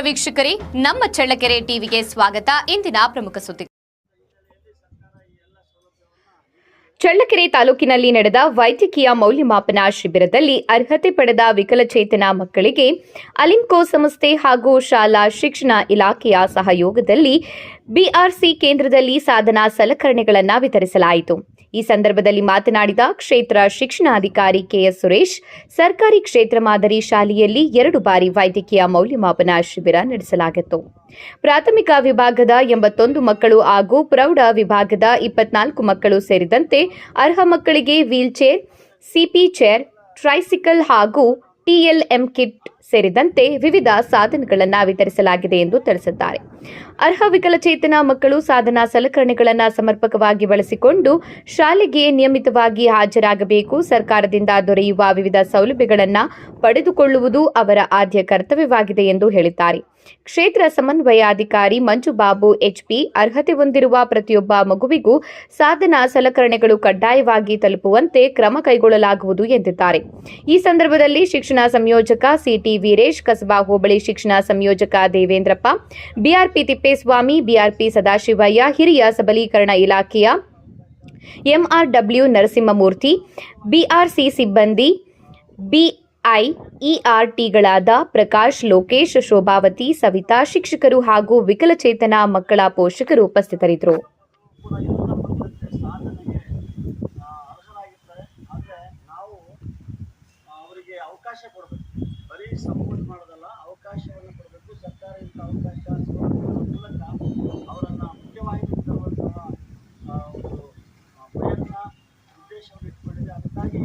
ವೀಕ್ಷಕರೇ, ನಮ್ಮ ಚಳ್ಳಕೆರೆ ಟಿವಿಗೆ ಸ್ವಾಗತ. ಇಂದಿನ ಪ್ರಮುಖ ಸುದ್ದಿ. ಚಳ್ಳಕೆರೆ ತಾಲೂಕಿನಲ್ಲಿ ನಡೆದ ವೈದ್ಯಕೀಯ ಮೌಲ್ಯಮಾಪನ ಶಿಬಿರದಲ್ಲಿ ಅರ್ಹತೆ ಪಡೆದ ವಿಕಲಚೇತನ ಮಕ್ಕಳಿಗೆ ಅಲಿಂಕೋ ಸಂಸ್ಥೆ ಹಾಗೂ ಶಾಲಾ ಶಿಕ್ಷಣ ಇಲಾಖೆಯ ಸಹಯೋಗದಲ್ಲಿ ಬಿಆರ್ಸಿ ಕೇಂದ್ರದಲ್ಲಿ ಸಾಧನ ಸಲಕರಣೆಗಳನ್ನು ವಿತರಿಸಲಾಯಿತು. ಈ ಸಂದರ್ಭದಲ್ಲಿ ಮಾತನಾಡಿದ ಕ್ಷೇತ್ರ ಶಿಕ್ಷಣಾಧಿಕಾರಿ ಕೆಎಸ್ ಸುರೇಶ್, ಸರ್ಕಾರಿ ಕ್ಷೇತ್ರ ಮಾದರಿ ಶಾಲೆಯಲ್ಲಿ 2 ಬಾರಿ ವೈದ್ಯಕೀಯ ಮೌಲ್ಯಮಾಪನ ಶಿಬಿರ ನಡೆಸಲಾಗಿತ್ತು. ಪ್ರಾಥಮಿಕ ವಿಭಾಗದ 81 ಮಕ್ಕಳು ಹಾಗೂ ಪ್ರೌಢ ವಿಭಾಗದ 24 ಮಕ್ಕಳು ಸೇರಿದಂತೆ ಅರ್ಹ ಮಕ್ಕಳಿಗೆ ವೀಲ್ಚೇರ್, ಸಿಪಿ ಚೇರ್, ಟ್ರೈಸಿಕಲ್ ಹಾಗೂ ಟಿಎಲ್ಎಂ ಕಿಟ್ ಸೇರಿದಂತೆ ವಿವಿಧ ಸಾಧನಗಳನ್ನು ವಿತರಿಸಲಾಗಿದೆ ಎಂದು ತಿಳಿಸಿದ್ದಾರೆ. ಅರ್ಹ ವಿಕಲಚೇತನ ಮಕ್ಕಳು ಸಾಧನ ಸಲಕರಣೆಗಳನ್ನು ಸಮರ್ಪಕವಾಗಿ ಬಳಸಿಕೊಂಡು ಶಾಲೆಗೆ ನಿಯಮಿತವಾಗಿ ಹಾಜರಾಗಬೇಕು. ಸರ್ಕಾರದಿಂದ ದೊರೆಯುವ ವಿವಿಧ ಸೌಲಭ್ಯಗಳನ್ನು ಪಡೆದುಕೊಳ್ಳುವುದು ಅವರ ಆದ್ಯ ಕರ್ತವ್ಯವಾಗಿದೆ ಎಂದು ಹೇಳಿದ್ದಾರೆ. ಕ್ಷೇತ್ರ ಸಮನ್ವಯಾಧಿಕಾರಿ ಮಂಜುಬಾಬು ಎಚ್ಪಿ, ಅರ್ಹತೆ ಹೊಂದಿರುವ ಪ್ರತಿಯೊಬ್ಬ ಮಗುವಿಗೂ ಸಾಧನ ಸಲಕರಣೆಗಳು ಕಡ್ಡಾಯವಾಗಿ ತಲುಪುವಂತೆ ಕ್ರಮ ಕೈಗೊಳ್ಳಲಾಗುವುದು ಎಂದಿದ್ದಾರೆ. ಈ ಸಂದರ್ಭದಲ್ಲಿ ಶಿಕ್ಷಣ ಸಂಯೋಜಕ ಸಿಟಿ ವೀರೇಶ್, ಕಸಬಾ ಹೋಬಳಿ ಶಿಕ್ಷಣ ಸಂಯೋಜಕ ದೇವೇಂದ್ರಪ್ಪ, ಬಿಆರ್ಪಿ ತಿಪ್ಪೇಸ್ವಾಮಿ, ಬಿಆರ್ಪಿ ಸದಾಶಿವಯ್ಯ, ಹಿರಿಯ ಸಬಲೀಕರಣ ಇಲಾಖೆಯ ಎಂಆರ್ಡಬ್ಲ್ಯೂ ನರಸಿಂಹಮೂರ್ತಿ, ಬಿಆರ್ಸಿ ಸಿಬ್ಬಂದಿ, ಬಿಐಇಆರ್ಟಿಗಳಾದ ಪ್ರಕಾಶ್, ಲೋಕೇಶ್, ಶೋಭಾವತಿ, ಸವಿತಾ, ಶಿಕ್ಷಕರು ಹಾಗೂ ವಿಕಲಚೇತನ ಮಕ್ಕಳ ಪೋಷಕರು ಉಪಸ್ಥಿತರಿದ್ದರು. ಬರೀ ಸಪೋರ್ಟ್ ಮಾಡೋದಲ್ಲ, ಅವಕಾಶವನ್ನು ಕೊಡಬೇಕು. ಸರ್ಕಾರ ಇಂಥ ಅವಕಾಶ ಮೂಲಕ ಅವರನ್ನು ಮುಖ್ಯವಾಗಿ ತರುವಂತಹ ಒಂದು ಪ್ರಯತ್ನ ಉದ್ದೇಶವನ್ನು ಇಟ್ಕೊಂಡಿದೆ. ಅದಕ್ಕಾಗಿ